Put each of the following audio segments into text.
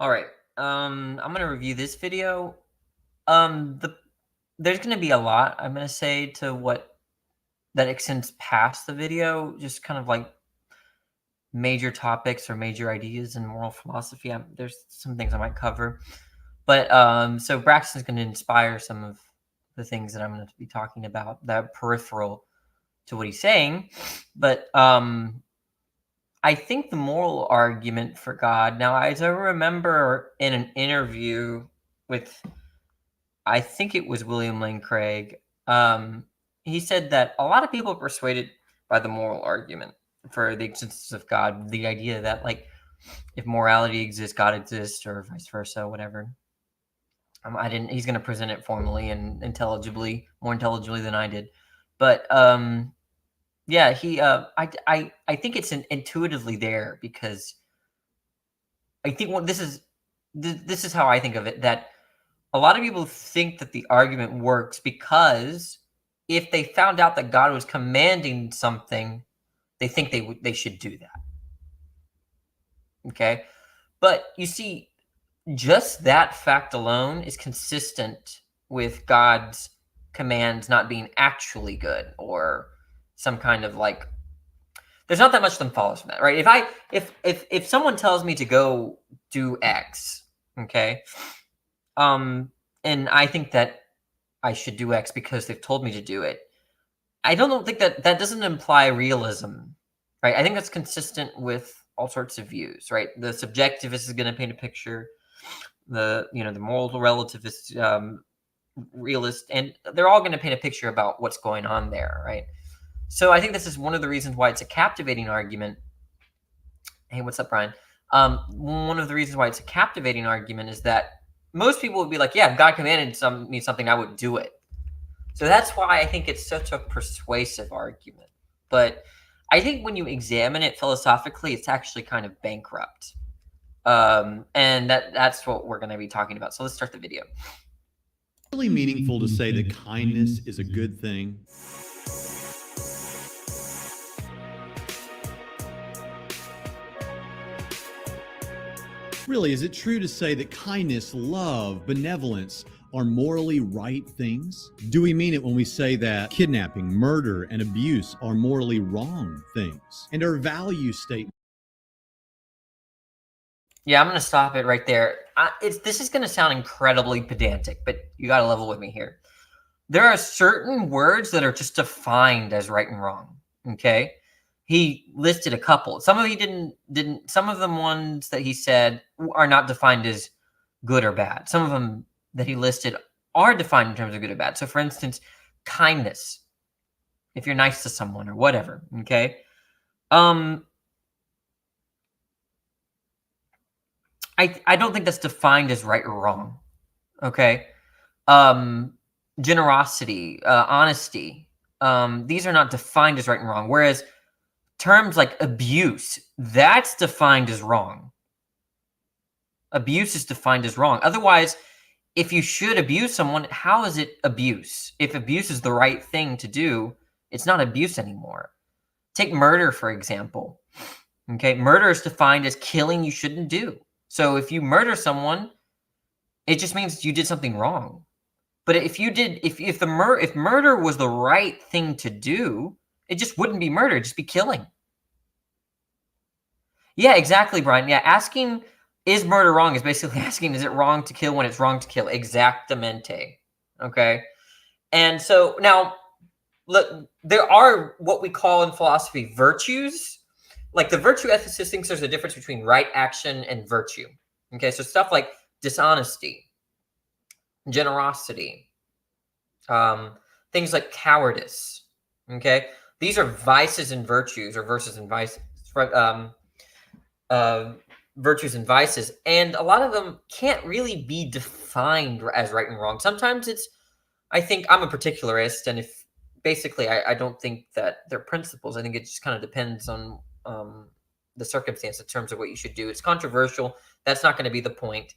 All right. I'm gonna review this video. There's gonna be a lot I'm gonna say to what that extends past the video, just kind of like major topics or major ideas in moral philosophy. There's some things I might cover, but so Braxton's gonna inspire some of the things that I'm gonna be talking about that are peripheral to what he's saying, but I think the moral argument for God. Now, as I remember in an interview with, I think it was William Lane Craig, he said that a lot of people are persuaded by the moral argument for the existence of God, the idea that, like, if morality exists, God exists, or vice versa, whatever. I didn't. He's going to present it formally and intelligibly, more intelligibly than I did, but yeah, I think it's intuitively there because I think this is how I think of it, that a lot of people think that the argument works because if they found out that God was commanding something, they think they should do that. Okay? But you see, just that fact alone is consistent with God's commands not being actually good, or some kind of like, there's not that much that follows from that, right? If someone tells me to go do X, okay, and I think that I should do X because they've told me to do it, I don't think that doesn't imply realism, right? I think that's consistent with all sorts of views, right? The subjectivist is going to paint a picture, the moral relativist, realist, and they're all going to paint a picture about what's going on there, right? So I think this is one of the reasons why it's a captivating argument. Hey, what's up, Brian? One of the reasons why it's a captivating argument is that most people would be like, yeah, if God commanded me something, I would do it. So that's why I think it's such a persuasive argument. But I think when you examine it philosophically, it's actually kind of bankrupt. And that's what we're going to be talking about. So let's start the video. Really meaningful to say that kindness is a good thing. Really, is it true to say that kindness, love, benevolence are morally right things? Do we mean it when we say that kidnapping, murder, and abuse are morally wrong things? And our value statement? Yeah, I'm going to stop it right there. This is going to sound incredibly pedantic, but you got to level with me here. There are certain words that are just defined as right and wrong. Okay, he listed a couple. Some of he didn't. Some of the ones that he said are not defined as good or bad. Some of them that he listed are defined in terms of good or bad. So, for instance, kindness. If you're nice to someone or whatever. Okay. I don't think that's defined as right or wrong. Okay. Generosity, honesty. These are not defined as right and wrong. Whereas terms like abuse, that's defined as wrong. Abuse is defined as wrong. Otherwise, if you should abuse someone, how is it abuse? If abuse is the right thing to do, it's not abuse anymore. Take murder, for example. Okay, murder is defined as killing you shouldn't do. So if you murder someone, it just means you did something wrong. But if murder was the right thing to do, it just wouldn't be murder, it'd just be killing. Yeah, exactly, Brian. Yeah, asking, is murder wrong, is basically asking, is it wrong to kill when it's wrong to kill? Exactamente. Okay. And so now, look, there are what we call in philosophy virtues. Like the virtue ethicist thinks there's a difference between right action and virtue. Okay, so stuff like dishonesty, generosity, things like cowardice. Okay, these are vices and virtues, or verses and vices. Virtues and vices, and a lot of them can't really be defined as right and wrong. Sometimes I think I'm a particularist, and if basically I don't think that they're principles. I think it just kind of depends on the circumstance in terms of what you should do. It's controversial. That's not going to be the point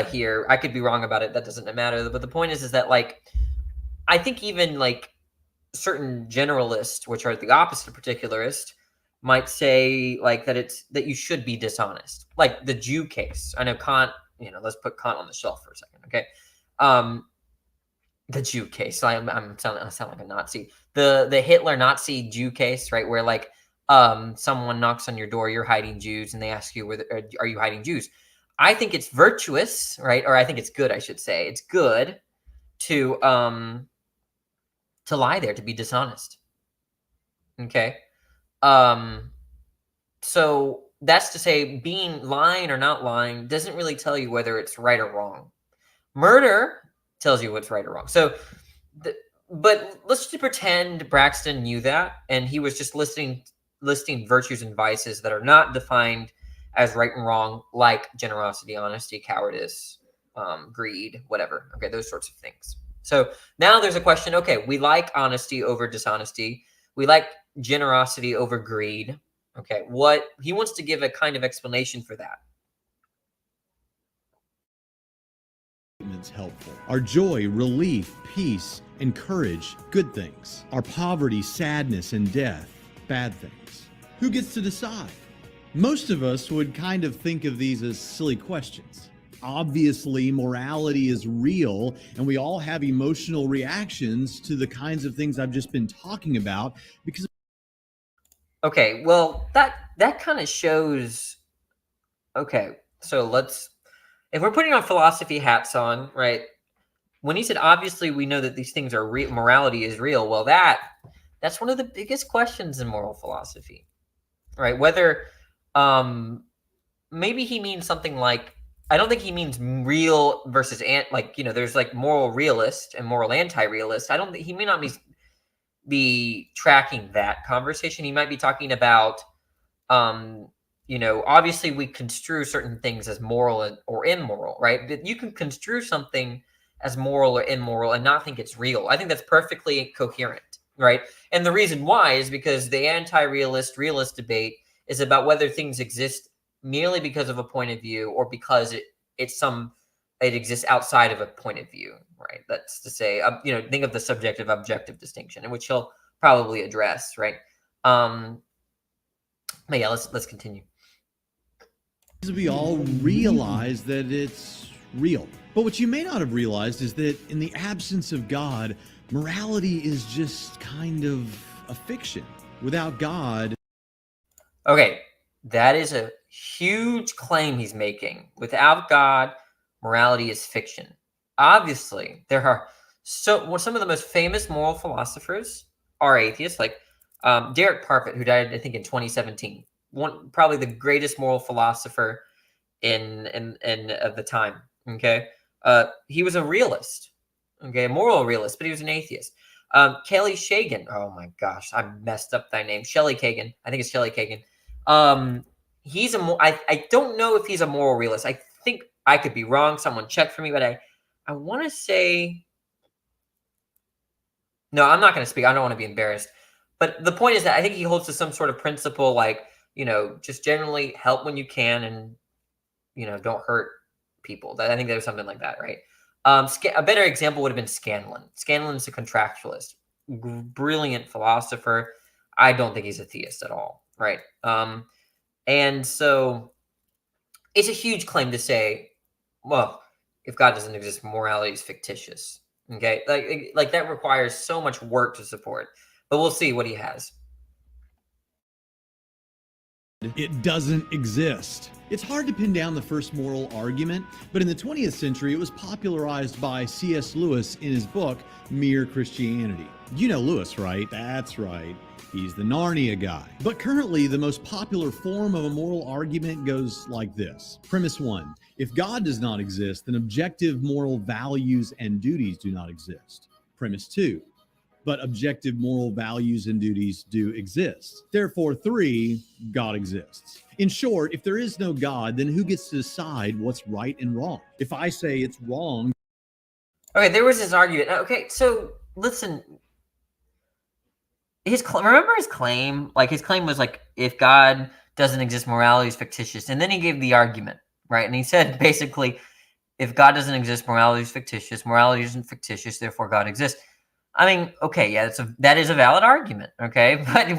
here. I could be wrong about it. That doesn't matter. But the point is that, like, I think even like certain generalists, which are the opposite of particularist, might say like that you should be dishonest, like the Jew case. I know Kant, let's put Kant on the shelf for a second, okay? The Jew case. I sound like a Nazi. The Hitler Nazi Jew case, right? Where like someone knocks on your door, you're hiding Jews, and they ask you, are you hiding Jews? I think it's virtuous, right? Or I think it's good, I should say. It's good to lie there, to be dishonest. Okay. So that's to say, being lying or not lying doesn't really tell you whether it's right or wrong. Murder tells you what's right or wrong. So, but let's just pretend Braxton knew that, and he was just listing virtues and vices that are not defined as right and wrong, like generosity, honesty, cowardice, greed, whatever. Okay, those sorts of things. So now there's a question. Okay, we like honesty over dishonesty. We like generosity over greed. Okay, what he wants to give a kind of explanation for that. It's helpful. Our joy, relief, peace, and courage, good things. Our poverty, sadness, and death, bad things. Who gets to decide? Most of us would kind of think of these as silly questions. Obviously, morality is real, and we all have emotional reactions to the kinds of things I've just been talking about because. Okay, well, that kind of shows. Okay, so if we're putting our philosophy hats on, right? When he said, obviously, we know that these things are real, morality is real. Well, that's one of the biggest questions in moral philosophy, right? Whether, maybe he means something like, I don't think he means real versus there's like moral realist and moral anti-realist. I don't think he may not be tracking that conversation. He might be talking about, obviously we construe certain things as moral or immoral, right? But you can construe something as moral or immoral and not think it's real. I think that's perfectly coherent, right? And the reason why is because the anti-realist realist debate is about whether things exist merely because of a point of view or because it exists outside of a point of view, right? That's to say, think of the subjective objective distinction, in which he'll probably address, right? But yeah, let's continue. We all realize that it's real. But what you may not have realized is that in the absence of God, morality is just kind of a fiction. Without God. Okay, that is a huge claim he's making. Without God, morality is fiction. Obviously, there are some of the most famous moral philosophers are atheists, like Derek Parfit, who died, I think, in 2017. Probably the greatest moral philosopher in of the time. Okay, he was a realist, okay, a moral realist, but he was an atheist. Kelly Shagan. Oh my gosh, I messed up that name. Shelley Kagan. I think it's Shelley Kagan. He's I don't know if he's a moral realist. I think I could be wrong. Someone check for me, but I want to say. No, I'm not going to speak. I don't want to be embarrassed. But the point is that I think he holds to some sort of principle, like, just generally help when you can and, don't hurt people. I think there's something like that, right? A better example would have been Scanlon. Scanlon's a contractualist, brilliant philosopher. I don't think he's a theist at all, right? And so it's a huge claim to say, well, if God doesn't exist, morality is fictitious. Okay, like that requires so much work to support. But we'll see what he has. It doesn't exist. It's hard to pin down the first moral argument, but in the 20th century, it was popularized by C.S. Lewis in his book, Mere Christianity. You know Lewis, right? That's right. He's the Narnia guy. But currently, the most popular form of a moral argument goes like this. Premise 1. If God does not exist, then objective moral values and duties do not exist. Premise 2. But objective moral values and duties do exist. Therefore, 3, God exists. In short, if there is no God, then who gets to decide what's right and wrong? If I say it's wrong. Okay, there was this argument. Okay, so listen. Remember his claim? Like, his claim was like, if God doesn't exist, morality is fictitious. And then he gave the argument, right? And he said, basically, if God doesn't exist, morality is fictitious. Morality isn't fictitious, therefore God exists. I mean, okay, yeah, that is a valid argument, okay? But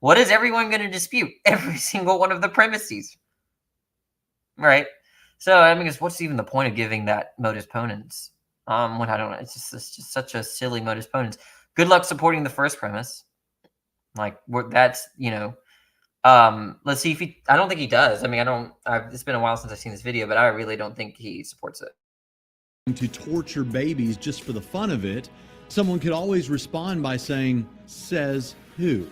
what is everyone gonna dispute? Every single one of the premises, right? So, I mean, what's even the point of giving that modus ponens? When I don't know, it's just such a silly modus ponens. Good luck supporting the first premise. Like, that's, let's see if I don't think he does. I mean, it's been a while since I've seen this video, but I really don't think he supports it. To torture babies just for the fun of it, someone could always respond by saying, says who?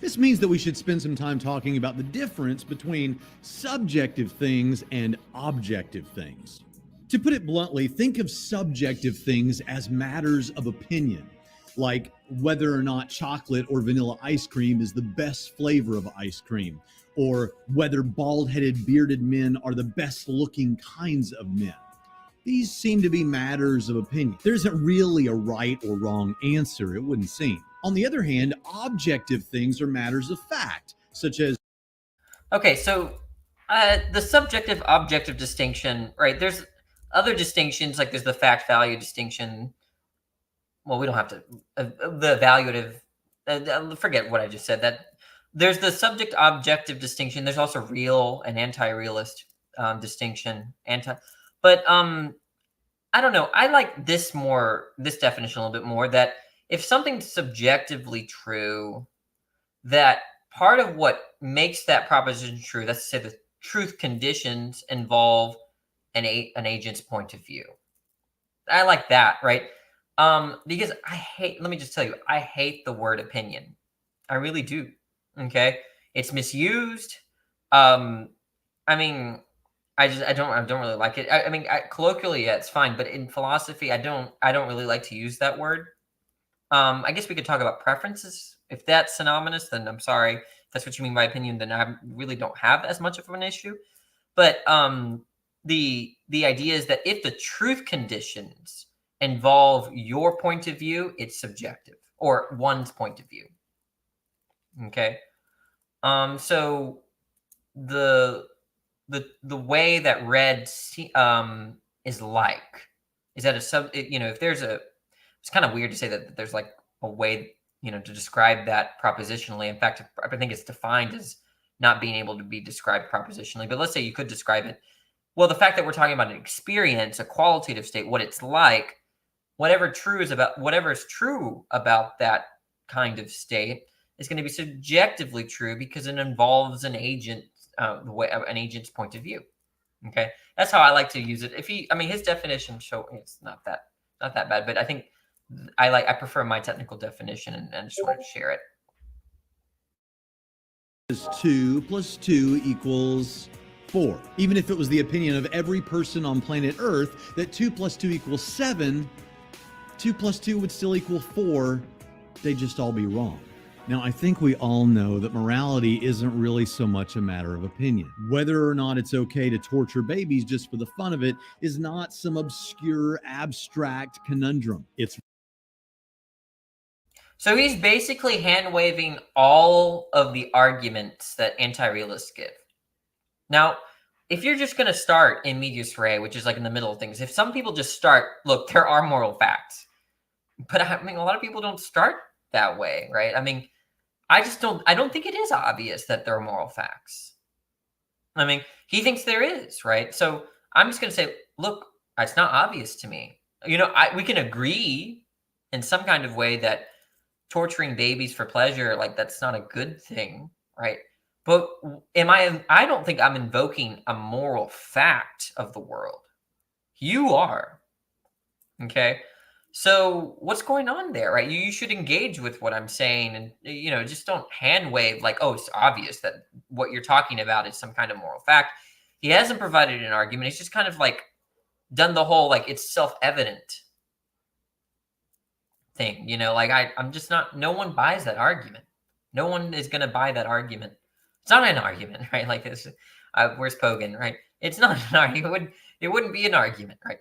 This means that we should spend some time talking about the difference between subjective things and objective things. To put it bluntly, think of subjective things as matters of opinion, like whether or not chocolate or vanilla ice cream is the best flavor of ice cream, or whether bald-headed bearded men are the best looking kinds of men. These seem to be matters of opinion. There isn't really a right or wrong answer, it wouldn't seem. On the other hand, objective things are matters of fact, such as... Okay, so the subjective objective distinction, right? There's other distinctions, like there's the fact value distinction. Well, we don't have to, the evaluative, forget what I just said. That there's the subject objective distinction. There's also real and anti-realist distinction. But I don't know. I like this definition a little bit more, that if something's subjectively true, that part of what makes that proposition true, that's to say the truth conditions involve an agent's point of view. I like that, right? Because let me just tell you, I hate the word opinion. I really do. Okay. It's misused. I mean, I don't really like it. I mean, colloquially, yeah, it's fine, but in philosophy, I don't really like to use that word. I guess we could talk about preferences. If that's synonymous, then I'm sorry. If that's what you mean by opinion, then I really don't have as much of an issue. But the idea is that if the truth conditions involve your point of view, it's subjective, or one's point of view. Okay. So the way that red is that if there's it's kind of weird to say that there's like a way, to describe that propositionally. In fact, I think it's defined as not being able to be described propositionally, but let's say you could describe it. Well, the fact that we're talking about an experience, a qualitative state, what it's like, whatever is true about that kind of state is going to be subjectively true because it involves an agent, an agent's point of view. Okay, that's how I like to use it. His definition it's not that bad, but I think I prefer my technical definition, and just wanted to share it. 2 + 2 = 4. Even if it was the opinion of every person on planet Earth that 2 + 2 = 7, 2 + 2 would still equal 4. They'd just all be wrong. Now, I think we all know that morality isn't really so much a matter of opinion. Whether or not it's okay to torture babies just for the fun of it is not some obscure, abstract conundrum. So he's basically hand-waving all of the arguments that anti-realists give. Now, if you're just going to start in medias res, which is like in the middle of things, if some people just start, look, there are moral facts. But I mean, a lot of people don't start that way, right? I mean, I don't think it is obvious that there are moral facts. I mean, he thinks there is, right? So I'm just going to say, look, it's not obvious to me. We can agree in some kind of way that torturing babies for pleasure, like, that's not a good thing, right? But I don't think I'm invoking a moral fact of the world. You are. Okay? So what's going on there, right? You should engage with what I'm saying, and just don't hand wave like, oh, it's obvious that what you're talking about is some kind of moral fact. He hasn't provided an argument. He's just kind of like done the whole like it's self-evident thing, I'm just not. No one buys that argument. No one is going to buy that argument. It's not an argument, right? Like this. Where's Pogan, right? It's not an argument. It wouldn't be an argument, right?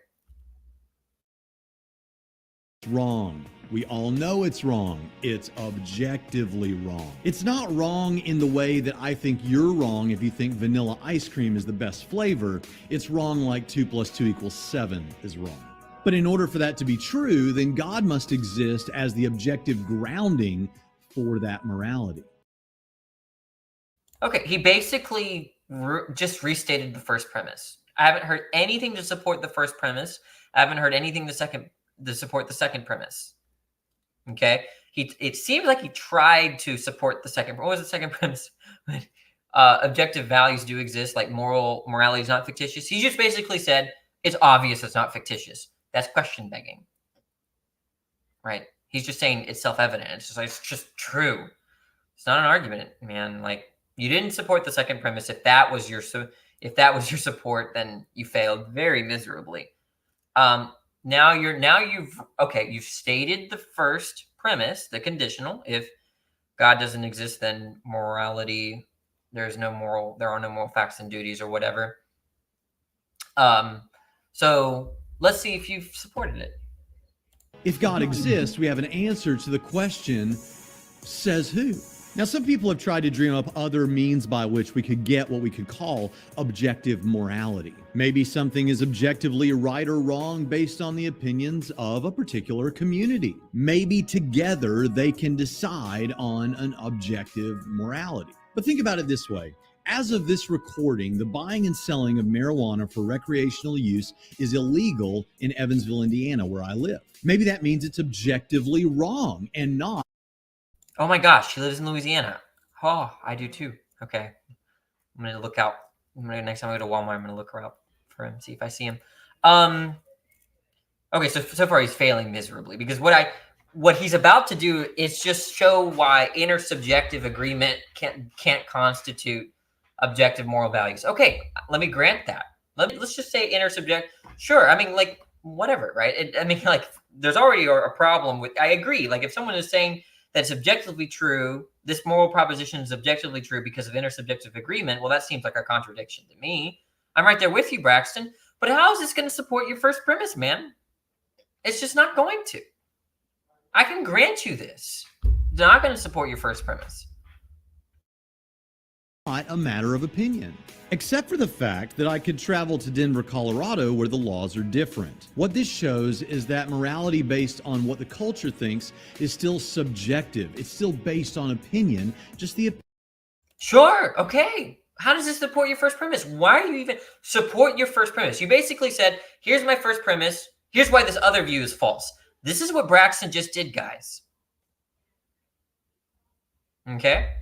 Wrong. We all know it's wrong. It's objectively wrong. It's not wrong in the way that I think you're wrong if you think vanilla ice cream is the best flavor. It's wrong like 2 + 2 = 7 is wrong. But in order for that to be true, then God must exist as the objective grounding for that morality. Okay, he basically just restated the first premise. I haven't heard anything to support the first premise. I haven't heard anything to support the second premise. Okay, it seems like he tried to support the second. What was the second premise? Objective values do exist, like morality is not fictitious. He just basically said it's obvious it's not fictitious. That's question begging, right? He's just saying it's self-evident. It's just true. It's not an argument, man. Like, you didn't support the second premise. If that was your support, then you failed very miserably. You've stated the first premise, the conditional. If God doesn't exist, then morality, there are no moral facts and duties or whatever. So let's see if you've supported it. If God exists, we have an answer to the question, says who? Now, some people have tried to dream up other means by which we could get what we could call objective morality. Maybe something is objectively right or wrong based on the opinions of a particular community. Maybe together they can decide on an objective morality. But think about it this way. As of this recording, the buying and selling of marijuana for recreational use is illegal in Evansville, Indiana, where I live. Maybe that means it's objectively wrong and not. Oh my gosh, she lives in Louisiana. Oh, I do too. Okay. I'm going to look out. Next time I go to Walmart, I'm going to look her up for him, see if I see him. Okay, so far he's failing miserably, because what he's about to do is just show why intersubjective agreement can't constitute objective moral values. Okay, let me grant that. Let's just say intersubject. Sure, I mean, like, whatever, right? There's already a problem with. I agree. Like, if someone is saying that's objectively true, this moral proposition is objectively true because of intersubjective agreement, well, that seems like a contradiction to me. I'm right there with you, Braxton. But how is this going to support your first premise, man? It's just not going to. I can grant you this. It's not going to support your first premise. Not a matter of opinion, except for the fact that I could travel to Denver, Colorado, where the laws are different. What this shows is that morality based on what the culture thinks is still subjective. It's still based on opinion, just the Sure, okay. How does this support your first premise? Why are you even support your first premise? You basically said, here's my first premise. Here's why this other view is false. This is what Braxton just did, guys. Okay?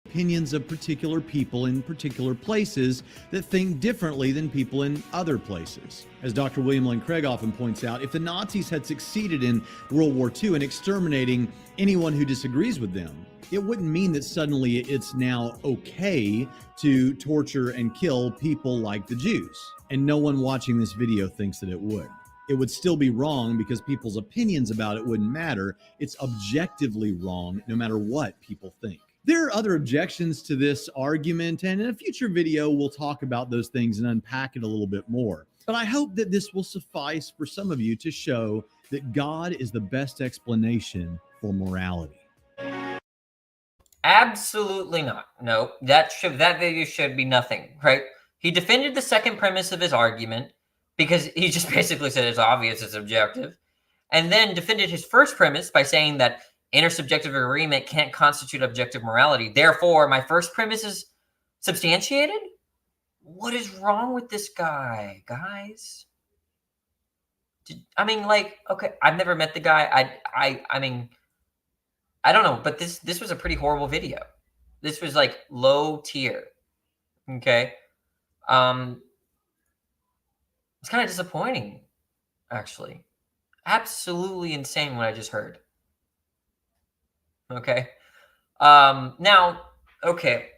Opinions of particular people in particular places that think differently than people in other places. As Dr. William Lane Craig often points out, if the Nazis had succeeded in World War II in exterminating anyone who disagrees with them, it wouldn't mean that suddenly it's now okay to torture and kill people like the Jews. And no one watching this video thinks that it would. It would still be wrong because people's opinions about it wouldn't matter. It's objectively wrong no matter what people think. There are other objections to this argument, and in a future video, we'll talk about those things and unpack it a little bit more. But I hope that this will suffice for some of you to show that God is the best explanation for morality. Absolutely not. No, that video should be nothing, right? He defended the second premise of his argument because he just basically said it's obvious, it's objective, and then defended his first premise by saying that intersubjective agreement can't constitute objective morality. Therefore, my first premise is substantiated? What is wrong with this guy, guys? Okay, I've never met the guy. I mean, I don't know, but this was a pretty horrible video. This was like low tier. Okay. It's kind of disappointing, actually. Absolutely insane what I just heard. Okay. Now, okay,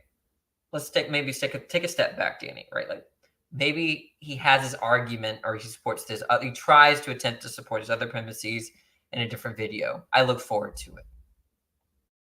let's take a step back, Danny, right? Like, maybe he has his argument, or he supports this. He tries to attempt to support his other premises in a different video. I look forward to it.